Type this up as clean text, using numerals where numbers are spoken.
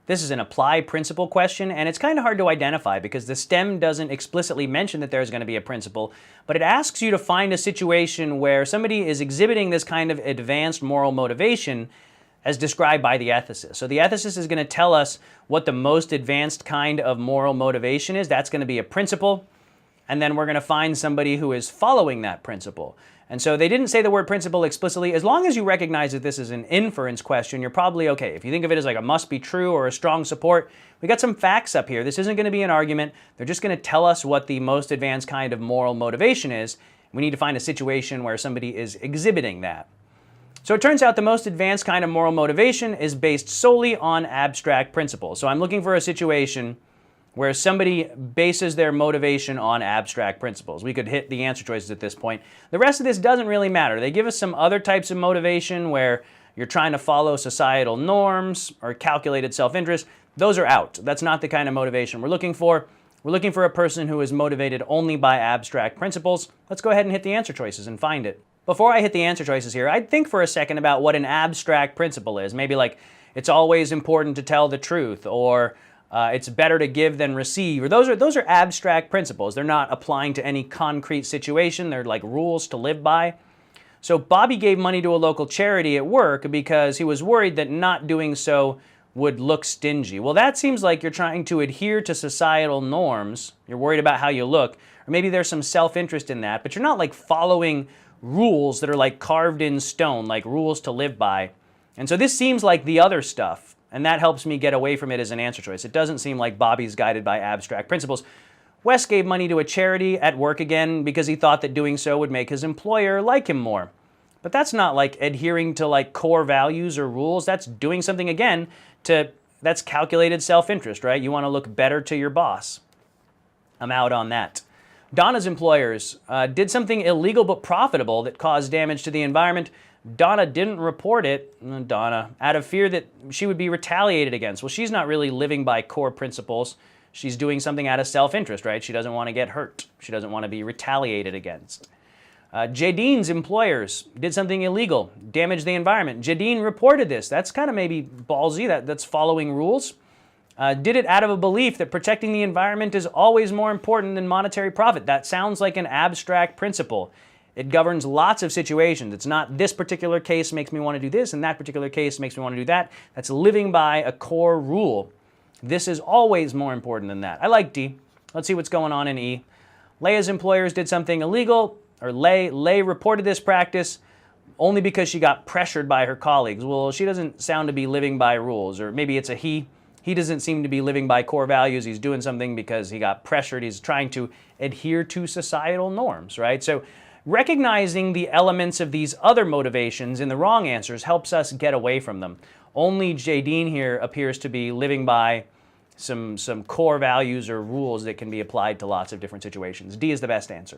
This is an apply principle question, and it's kind of hard to identify because the STEM doesn't explicitly mention that there's going to be a principle, but it asks you to find a situation where somebody is exhibiting this kind of advanced moral motivation as described by the ethicist. So the ethicist is going to tell us what the most advanced kind of moral motivation is. That's going to be a principle, and then we're going to find somebody who is following that principle. And so they didn't say the word principle explicitly. As long as you recognize that this is an inference question, you're probably okay. If you think of it as like a must be true or a strong support, we got some facts up here. This isn't going to be an argument. They're just going to tell us what the most advanced kind of moral motivation is. We need to find a situation where somebody is exhibiting that. So it turns out the most advanced kind of moral motivation is based solely on abstract principles. So I'm looking for a situation where somebody bases their motivation on abstract principles. We could hit the answer choices at this point. The rest of this doesn't really matter. They give us some other types of motivation where you're trying to follow societal norms or calculated self-interest. Those are out. That's not the kind of motivation we're looking for. We're looking for a person who is motivated only by abstract principles. Let's go ahead and hit the answer choices and find it. Before I hit the answer choices here, I'd think for a second about what an abstract principle is. Maybe like, it's always important to tell the truth, or it's better to give than receive, or those are abstract principles. They're not applying to any concrete situation. They're like rules to live by. So Bobby gave money to a local charity at work because he was worried that not doing so would look stingy. Well, that seems like you're trying to adhere to societal norms. You're worried about how you look, or maybe there's some self-interest in that, but you're not like following rules that are like carved in stone, like rules to live by. And so this seems like the other stuff. And that helps me get away from it as an answer choice. It doesn't seem like Bobby's guided by abstract principles. Wes gave money to a charity at work again because he thought that doing so would make his employer like him more. But that's not like adhering to like core values or rules. That's doing something again that's calculated self-interest, right? You want to look better to your boss. I'm out on that. Donna's employers did something illegal but profitable that caused damage to the environment. Donna didn't report it, Donna, out of fear that she would be retaliated against. Well, she's not really living by core principles. She's doing something out of self-interest, right? She doesn't want to get hurt. She doesn't want to be retaliated against. Jadine's employers did something illegal, damaged the environment. Jadine reported this. That's kind of maybe ballsy. That's following rules. Did it out of a belief that protecting the environment is always more important than monetary profit. That sounds like an abstract principle. It governs lots of situations. It's not this particular case makes me want to do this, and that particular case makes me want to do that. That's living by a core rule. This is always more important than that. I like D. Let's see what's going on in E. Leia's employers did something illegal, or Leigh reported this practice only because she got pressured by her colleagues. Well, she doesn't sound to be living by rules, or maybe it's a he. He doesn't seem to be living by core values. He's doing something because he got pressured. He's trying to adhere to societal norms, right? So recognizing the elements of these other motivations in the wrong answers helps us get away from them. Only Jadine here appears to be living by some core values or rules that can be applied to lots of different situations. D is the best answer.